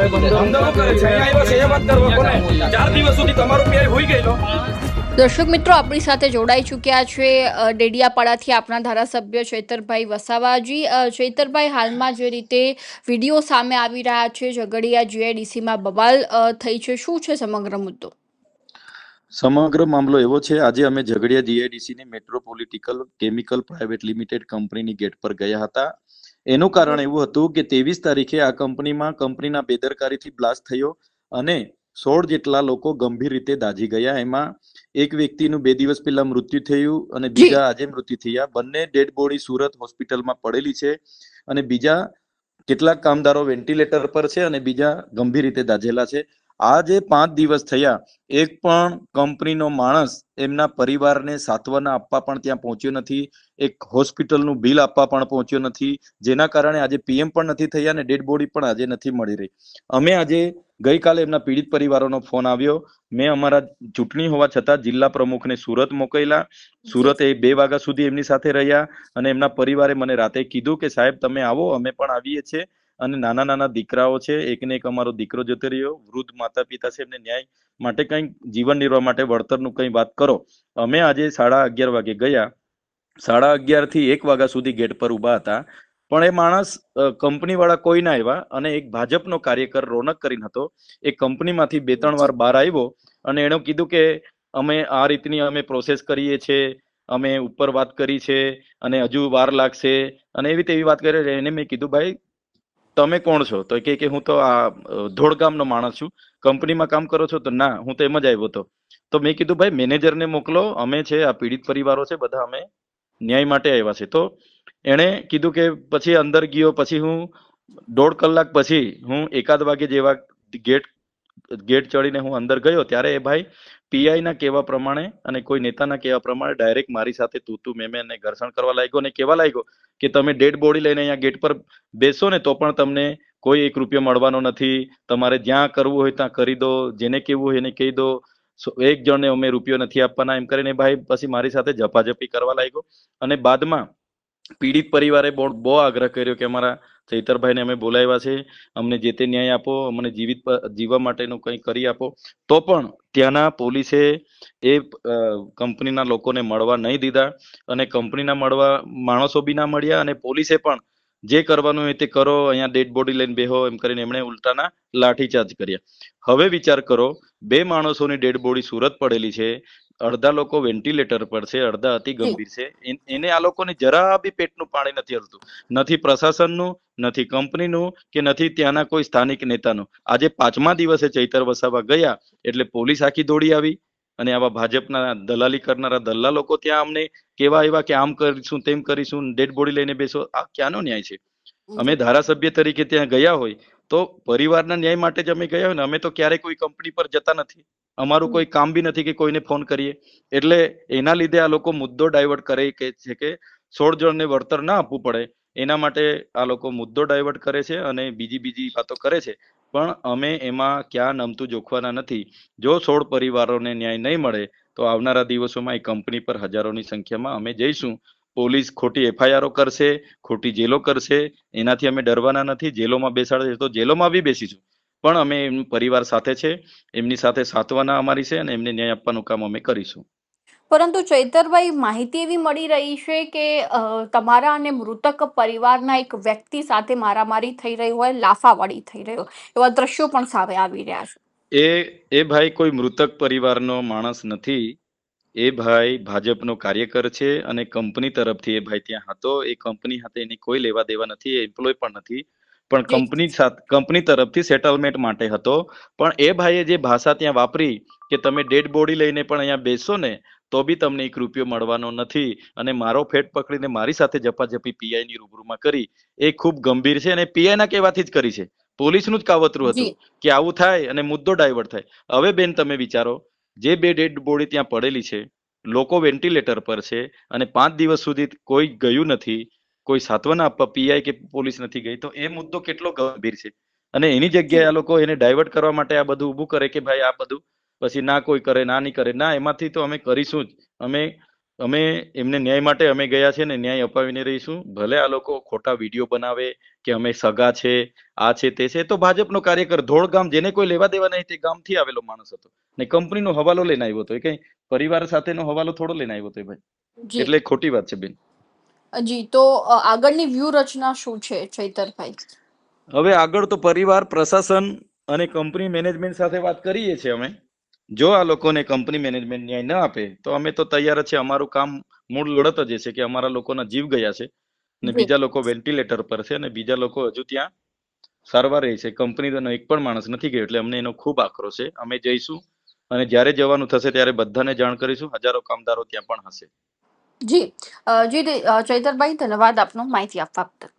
દર્શક મિત્રો આપણી સાથે જોડાઈ ચૂક્યા છે ડેડિયાપાડાથી આપણા ધારાસભ્ય ચૈતરભાઈ વસાવાજી. ચૈતરભાઈ, હાલમાં જે રીતે વિડીયો સામે આવી રહ્યા છે, ઝઘડિયા જીઆઈડીસીમાં બવાલ થઈ છે, શું છે સમગ્ર મુદ્દો? સમગ્ર મામલો એવો છે, આજે અમે ઝઘડિયા જીઆઈડીસી ની મેટ્રોપોલિટિકલ કેમિકલ પ્રાઇવેટ લિમિટેડ કંપનીની ગેટ પર ગયા હતા. એનું કારણ એવું હતું કે 23 તારીખે આ કંપનીના બેદરકારીથી બ્લાસ્ટ થયો અને 16 જેટલા લોકો ગંભીર રીતે દાઝી ગયા. એમાં એક વ્યક્તિનું 2 દિવસ પહેલા મૃત્યુ થયું અને બીજા આજે મૃત્યુ થયા. બંને ડેડ બોડી સુરત હોસ્પિટલમાં પડેલી છે અને બીજા કેટલાક કામદારો વેન્ટિલેટર પર છે અને બીજા ગંભીર રીતે દાઝેલા છે. આ જે 5 દિવસ થયા, એક પણ કંપનીનો માણસ એમના પરિવારને સાંત્વના આપવા પણ ત્યાં પહોંચ્યો નથી, એક હોસ્પિટલનું બિલ આપવા પણ પહોંચ્યો નથી, જેના કારણે આજે પીએમ પણ નથી થયા અને ડેડ બોડી પણ આજે નથી મળી રહી. અમે આજે ગઈકાલે એમના પીડિત પરિવારોનો ફોન આવ્યો. મેં અમારા ચૂંટણી હોવા છતાં જિલ્લા પ્રમુખને સુરત મોકલ્યા. સુરત 2 વાગ્યા સુધી એમની સાથે રહ્યા અને એમના પરિવારે મને રાતે કીધું કે સાહેબ તમે આવો, અમે પણ આવીએ છીએ. અને નાના દીકરાઓ છે, એકને એક અમારો દીકરો જતો રહ્યો, વૃદ્ધ માતા પિતા છે, એમને ન્યાય માટે કંઈક જીવન નિર્વાહ માટે વળતરનું કંઈ વાત કરો. અમે આજે 11:30 વાગે ગયા. 11:30 થી 1 વાગ્યા સુધી ગેટ પર ઉભા હતા, પણ એ માણસ કંપની વાળા કોઈ ના આવ્યા અને એક ભાજપનો કાર્યકર રોનક કરીને હતો, એ કંપનીમાંથી 2-3 વાર બહાર આવ્યો અને એણે કીધું કે અમે આ રીતની અમે પ્રોસેસ કરીએ છીએ, અમે ઉપર વાત કરી છે અને હજુ વાર લાગશે અને એવી તેવી વાત કરી. એને મેં કીધું ભાઈ તમે કોણ છો? તો કે હું તો આ ધોળગામનો માણસ છું, કંપનીમાં કામ કરો છો? તો ના, હું તો એમ જ આવ્યો હતો. તો મેં કીધું ભાઈ મેનેજરને મોકલો, અમે છે આ પીડિત પરિવારો છે બધા, અમે ન્યાય માટે આવ્યા છે. તો એણે કીધું કે પછી અંદર ગયો. પછી હું 1.5 કલાક પછી હું 1 વાગે જેવા ગેટ ચડીને હું અંદર ગયો ત્યારે એ ભાઈ પીઆઈ ના કહેવા પ્રમાણે અને કોઈ નેતાના કહેવા પ્રમાણે ડાયરેક્ટ મારી સાથે તું મેં અને ઘર્ષણ કરવા લાગ્યો અને કહેવા લાગ્યો કે તમે ડેડ બોડી લઈને અહીંયા ગેટ પર બેસો ને તો પણ તમને કોઈ 1 રૂપિયો મળવાનો નથી, તમારે જ્યાં કરવું હોય ત્યાં કરી દો, જેને કહેવું હોય એને કહી દો, એક જણને અમે રૂપિયો નથી આપવાના, એમ કરીને ભાઈ પછી મારી સાથે ઝપાઝપી કરવા લાગ્યો. અને બાદમાં પીડિત પરિવારે બહુ આગ્રહ કર્યો કે અમારા ચૈતરભાઈને અમે બોલાવ્યા છે, અમને જે તે ન્યાય આપો, અમને જીવવા માટેનું કંઈ કરી આપો. તો પણ ત્યાંના પોલીસે એ કંપનીના લોકોને મળવા નહીં દીધા અને કંપનીના માણસો બી ના મળ્યા અને પોલીસે પણ જે કરવાનું હોય તે કરો, અહીંયા ડેડ બોડી લઈને બેહો એમ કરીને એમણે ઉલટાના લાઠીચાર્જ કર્યા. હવે વિચાર કરો, 2 માણસોની ડેડ બોડી સુરત પડેલી છે, અડધા લોકો વેન્ટિલેટર પર છે, અડધા અતિ ગંભીર છે. એને આ લોકોને જરા બી પેટનું પાણી નથી હલતું, નથી પ્રશાસનનું, નથી કંપનીનું કે નથી ત્યાંના કોઈ સ્થાનિક નેતાનું. આજે 5મા દિવસે ચૈતર વસાવા ગયા એટલે પોલીસ આખી દોડી આવી અને આવા ભાજપના દલાલી કરનારા દલ્લા લોકો ત્યાં અમને કેવા આવ્યા કે આમ કરીશું તેમ કરીશું, ડેડ બોડી લઈને બેસો. આ ક્યાંનો ન્યાય છે? અમે ધારાસભ્ય તરીકે ત્યાં ગયા હોય તો પરિવારના ન્યાય માટે જ અમે ગયા હોય ને. અમે તો ક્યારેય કોઈ કંપની પર જતા નથી, અમારું કોઈ કામ બી નથી કે કોઈને ફોન કરીએ. એટલે એના લીધે આ લોકો મુદ્દો ડાયવર્ટ કરે કે છે કે 16 જણને વળતર ના આપવું પડે, એના માટે આ લોકો મુદ્દો ડાયવર્ટ કરે છે અને બીજી વાતો કરે છે. પણ અમે એમાં ક્યાં નમતું જોખવાના નથી. જો 16 પરિવારોને ન્યાય નહીં મળે તો આવનારા દિવસોમાં એ કંપની પર હજારોની સંખ્યામાં અમે જઈશું. પોલીસ ખોટી એફઆઈઆરો કરશે, ખોટી જેલો કરશે, એનાથી અમે ડરવાના નથી. જેલોમાં બેસાડે તો જેલોમાં બી બેસીશું, પણ અમે એમનું પરિવાર સાથે છે, એમની સાથે સાંત્વના અમારી છે અને એમને ન્યાય આપવાનું કામ અમે કરીશું. પરંતુ ચૈતરભાઈ, માહિતી એવી મળી રહી છે કે તમારા અને મૃતક પરિવારના એક વ્યક્તિ સાથે મારામારી થઈ રહી હોય, લાફાવાળી થઈ રહ્યો, એવા દ્રશ્યો પણ સામે આવી રહ્યા છે. એ ભાઈ કોઈ મૃતક પરિવારનો માણસ નથી. એ ભાઈ ભાજપનો કાર્યકર છે અને કંપની તરફથી એ ભાઈ ત્યાં હતો. એ કંપની સાથે એની કોઈ લેવા દેવા નથી, એમ્પ્લોય પણ નથી, પણ કંપની તરફથી સેટલમેન્ટ માટે હતો. પણ એ ભાઈએ જે ભાષા ત્યાં વાપરી કે તમે ડેડ બોડી લઈને પણ અહીંયા બેસો ને તો બી તમને 1 રૂપિયો મળવાનો નથી અને મારો ફેટ પકડીને મારી સાથે ઝપાઝપી પીઆઈ ની રૂબરૂમાં કરી, એ ખૂબ ગંભીર છે અને પીઆઈ ના કહેવાથી જ કરી છે. પોલીસનું જ કાવતરું હતું કે આવું થાય અને મુદ્દો ડાયવર્ટ થાય. હવે બેન તમે વિચારો, જે 2 ડેડ બોડી ત્યાં પડેલી છે, લોકો વેન્ટિલેટર પર છે અને 5 દિવસ સુધી કોઈ ગયું નથી, કોઈ સાંત્વના આપવા પીઆઈ કે પોલીસ નથી ગઈ, તો એ મુદ્દો કેટલો ગંભીર છે. અને એની જગ્યાએ આ લોકો એને ડાયવર્ટ કરવા માટે આ બધું ઊભું કરે કે ભાઈ આ બધું પછી ના કોઈ કરે, ના નહીં કરે. ના, એમાંથી તો અમે કરીશું જ. અમે અમે એમને ન્યાય માટે અમે ગયા છે ને ન્યાય અપાવીને રહીશું. ભલે આ લોકો ખોટા વિડીયો બનાવે કે અમે સગા છે, આ છે તે છે, તો ભાજપનો કાર્યકર ધોળ ગામ, જેને કોઈ લેવા દેવા નહીં, તે ગામથી આવેલો માણસ હતો ને કંપનીનો હવાલો લઈને આવ્યો હતો. એ કઈ પરિવાર સાથેનો હવાલો થોડો લઈને આવ્યો હતો એ ભાઈ. જી એટલે ખોટી વાત છે બેન. જી, તો આગળની વ્યૂહરચના શું છે ચૈતરભાઈ? હવે આગળ તો પરિવાર, પ્રશાસન અને કંપની મેનેજમેન્ટ સાથે વાત કરીએ છીએ અમે. જો આ લોકોને કંપની મેનેજમેન્ટ ન્યાય ન આપે તો અમે તો તૈયાર જ છે. અમારું કામ મૂળ લડત જ એ છે કે અમારા લોકોના જીવ ગયા છે અને જી બીજા લોકો વેન્ટિલેટર પર છે અને બીજા લોકો હજુ ત્યાં સારવાર રહે છે. કંપનીનો એક પણ માણસ નથી ગયો, એટલે અમને એનો ખૂબ આક્રોશ છે. અમે જઈશું અને જ્યારે જવાનું થશે ત્યારે બધાને જાણ કરીશું. હજારો કામદારો ત્યાં પણ હશે. જી, ચૈતરભાઈ, ધન્યવાદ આપનો માહિતી આપવા બદલ.